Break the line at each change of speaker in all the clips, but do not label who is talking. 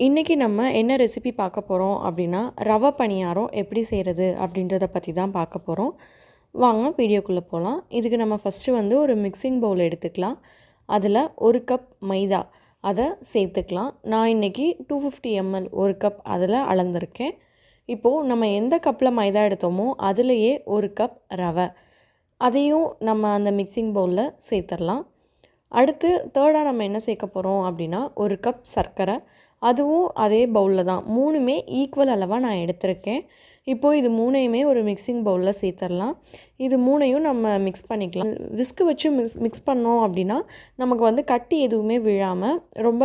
இன்றைக்கி நம்ம என்ன ரெசிபி பார்க்க போகிறோம் அப்படின்னா ரவை பணியாரம் எப்படி செய்கிறது அப்படின்றத பற்றி தான் பார்க்க போகிறோம். வாங்க வீடியோக்குள்ளே போகலாம். இதுக்கு நம்ம ஃபஸ்ட்டு வந்து ஒரு மிக்சிங் பவுல் எடுத்துக்கலாம். அதில் 1 கப் மைதா அதை சேர்த்துக்கலாம். நான் இன்றைக்கி 250 ml 1 கப் அதில் அளந்திருக்கேன். இப்போது நம்ம எந்த கப்பில் மைதா எடுத்தோமோ அதுலேயே 1 கப் ரவை அதையும் நம்ம அந்த மிக்சிங் பவுலில் சேர்த்துடலாம். அடுத்து தேர்டாக நம்ம என்ன சேர்க்க போகிறோம் அப்படின்னா 1 கப் சர்க்கரை, அதுவும் அதே பவுலில் தான். 3மே ஈக்குவல் அளவாக நான் எடுத்திருக்கேன். இப்போது இது 3யுமே ஒரு மிக்சிங் பவுலில் சேர்த்துடலாம். இது 3யும் நம்ம மிக்ஸ் பண்ணிக்கலாம். விஸ்கு வச்சு மிக்ஸ் பண்ணோம் அப்படின்னா நமக்கு வந்து கட்டி எதுவுமே விழாமல் ரொம்ப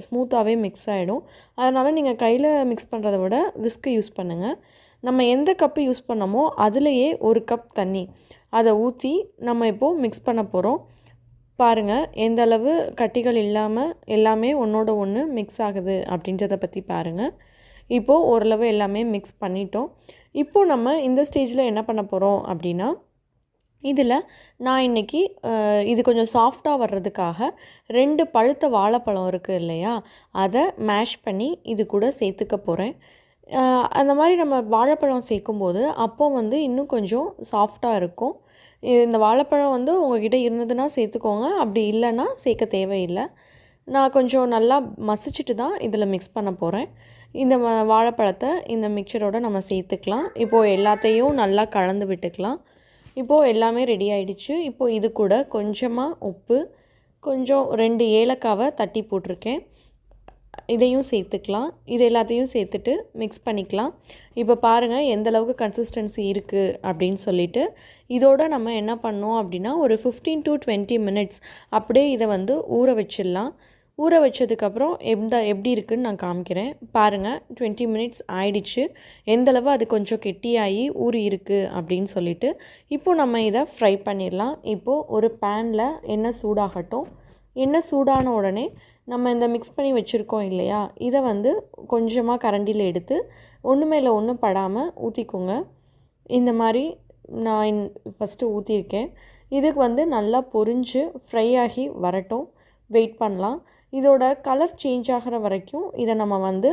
ஸ்மூத்தாகவே மிக்ஸ் ஆகிடும். அதனால் நீங்கள் கையில் மிக்ஸ் பண்ணுறத விட விஸ்கு யூஸ் பண்ணுங்கள். நம்ம எந்த கப்பு யூஸ் பண்ணமோ அதுலேயே 1 கப் தண்ணி அதை ஊற்றி நம்ம இப்போது மிக்ஸ் பண்ண போகிறோம். பாருங்கள் எந்த அளவு கட்டிகள் இல்லாமல் எல்லாமே ஒன்றோட ஒன்று மிக்ஸ் ஆகுது அப்படின்றத பற்றி பாருங்கள். இப்போது ஓரளவு எல்லாமே மிக்ஸ் பண்ணிட்டோம். இப்போது நம்ம இந்த ஸ்டேஜில் என்ன பண்ண போகிறோம் அப்படின்னா, இதில் நான் இன்றைக்கி இது கொஞ்சம் சாஃப்டாக வர்றதுக்காக 2 பழுத்த வாழைப்பழம் இருக்குது இல்லையா, அதை மேஷ் பண்ணி இது கூட சேர்த்துக்க போகிறேன். அந்த மாதிரி நம்ம வாழைப்பழம் சேர்க்கும்போது அப்போ வந்து இன்னும் கொஞ்சம் சாஃப்டாக இருக்கும். இந்த வாழைப்பழம் வந்து உங்கள்கிட்ட இருந்ததுன்னா சேர்த்துக்கோங்க, அப்படி இல்லைன்னா சேர்க்க தேவையில்லை. நான் கொஞ்சம் நல்லா மசிச்சுட்டு தான் இதில் மிக்ஸ் பண்ண போகிறேன். இந்த வாழைப்பழத்தை இந்த மிக்சரோடு நம்ம சேர்த்துக்கலாம். இப்போது எல்லாத்தையும் நல்லா கலந்து விட்டுக்கலாம். இப்போது எல்லாமே ரெடி ஆகிடுச்சு. இப்போது இது கூட கொஞ்சமாக உப்பு, கொஞ்சம் 2 ஏலக்காவை தட்டி போட்டிருக்கேன், இதையும் சேர்த்துக்கலாம். இது எல்லாத்தையும் சேர்த்துட்டு மிக்ஸ் பண்ணிக்கலாம். இப்போ பாருங்கள் எந்த அளவுக்கு கன்சிஸ்டன்சி இருக்குது அப்படின்னு சொல்லிட்டு. இதோட நம்ம என்ன பண்ணோம் அப்படின்னா ஒரு 15 to 20 minutes அப்படியே இதை வந்து ஊற வச்சிடலாம். ஊற வச்சதுக்கப்புறம் எப்படி இருக்குதுன்னு நான் காமிக்கிறேன். பாருங்கள் 20 minutes ஆயிடுச்சு. எந்தளவு அது கொஞ்சம் கெட்டியாகி ஊறி இருக்குது அப்படின்னு சொல்லிட்டு. இப்போது நம்ம இதை ஃப்ரை பண்ணிடலாம். இப்போது ஒரு பேனில் எண்ணெய் சூடாகட்டும். எண்ணெய் சூடான உடனே நம்ம இந்த மிக்ஸ் பண்ணி வச்சுருக்கோம் இல்லையா, இதை வந்து கொஞ்சமாக கரண்டியில் எடுத்து ஒன்று மேலே ஒன்று படாமல் ஊற்றிக்கோங்க. இந்த மாதிரி நான் ஃபஸ்ட்டு ஊற்றிருக்கேன். இதுக்கு வந்து நல்லா பொரிஞ்சு ஃப்ரை ஆகி வரட்டும், வெயிட் பண்ணலாம். இதோட கலர் சேஞ்ச் ஆகிற வரைக்கும் இதை நம்ம வந்து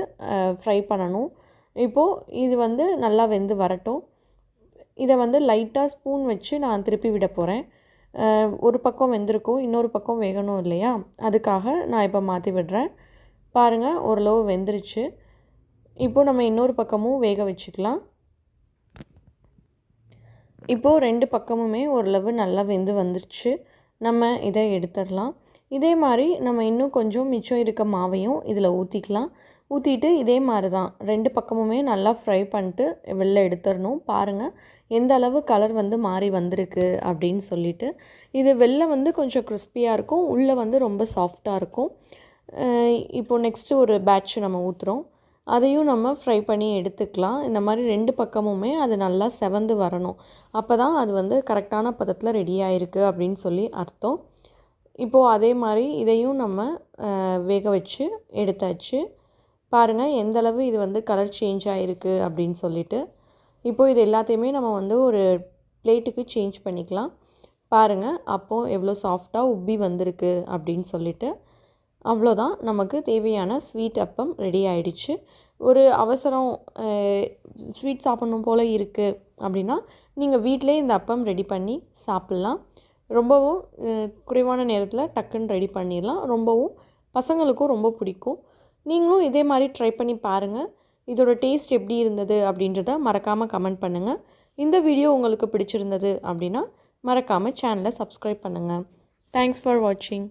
ஃப்ரை பண்ணணும். இப்போது இது வந்து நல்லா வெந்து வரட்டும். இதை வந்து லைட்டாக ஸ்பூன் வச்சு நான் திருப்பி விட போகிறேன். ஒரு பக்கம் வெந்திருக்கும், இன்னொரு பக்கம் வேகணும் இல்லையா, அதுக்காக நான் இப்போ மாற்றி விடுறேன். பாருங்கள் ஓரளவு வெந்துருச்சு. இப்போது நம்ம இன்னொரு பக்கமும் வேக வச்சுக்கலாம். இப்போது 2 பக்கமுமே ஓரளவு நல்லா வெந்து வந்துருச்சு. நம்ம இதை எடுத்துடலாம். இதே மாதிரி நம்ம இன்னும் கொஞ்சம் மிச்சம் இருக்க மாவையும் இதில் ஊற்றிக்கலாம். ஊற்றிட்டு இதே மாதிரி தான் 2 பக்கமுமே நல்லா ஃப்ரை பண்ணிட்டு வெளில எடுத்துடணும். பாருங்கள் எந்த அளவு கலர் வந்து மாறி வந்திருக்கு அப்படின்னு சொல்லிட்டு. இது வெளில வந்து கொஞ்சம் கிறிஸ்பியாக இருக்கும், உள்ளே வந்து ரொம்ப சாஃப்டாக இருக்கும். இப்போது நெக்ஸ்ட்டு ஒரு பேட்ச் நம்ம ஊற்றுறோம். அதையும் நம்ம ஃப்ரை பண்ணி எடுத்துக்கலாம். இந்த மாதிரி 2 பக்கமுமே அது நல்லா செவந்து வரணும். அப்போ தான் அது வந்து கரெக்டான பதத்தில் ரெடி ஆகிருக்கு அப்படின்னு சொல்லி அர்த்தம். இப்போது அதே மாதிரி இதையும் நம்ம வேக வச்சு எடுத்தாச்சு. பாருங்கள் எந்தளவு இது வந்து கலர் சேஞ்ச் ஆகிருக்கு அப்படின்னு சொல்லிட்டு. இப்போது இது எல்லாத்தையுமே நம்ம வந்து ஒரு பிளேட்டுக்கு சேஞ்ச் பண்ணிக்கலாம். பாருங்கள் அப்போது எவ்வளோ சாஃப்டாக உப்பி வந்திருக்கு அப்படின்னு சொல்லிட்டு. அவ்வளோதான், நமக்கு தேவையான ஸ்வீட் அப்பம் ரெடி ஆகிடுச்சு. ஒரு அவசரம் ஸ்வீட் சாப்பிட்ணும் போல் இருக்குது அப்படின்னா நீங்கள் வீட்டிலே இந்த அப்பம் ரெடி பண்ணி சாப்பிட்லாம். ரொம்பவும் குறைவான நேரத்தில் டக்குன்னு ரெடி பண்ணிடலாம். ரொம்பவும் பசங்களுக்கும் ரொம்ப பிடிக்கும். நீங்களும் இதே மாதிரி ட்ரை பண்ணி பாருங்கள். இதோட டேஸ்ட் எப்படி இருந்தது அப்படின்றத மறக்காமல் கமெண்ட் பண்ணுங்கள். இந்த வீடியோ உங்களுக்கு பிடிச்சிருந்தது அப்படின்னா மறக்காமல் சேனலை சப்ஸ்கிரைப் பண்ணுங்கள். தேங்க்ஸ் ஃபார் வாட்சிங்.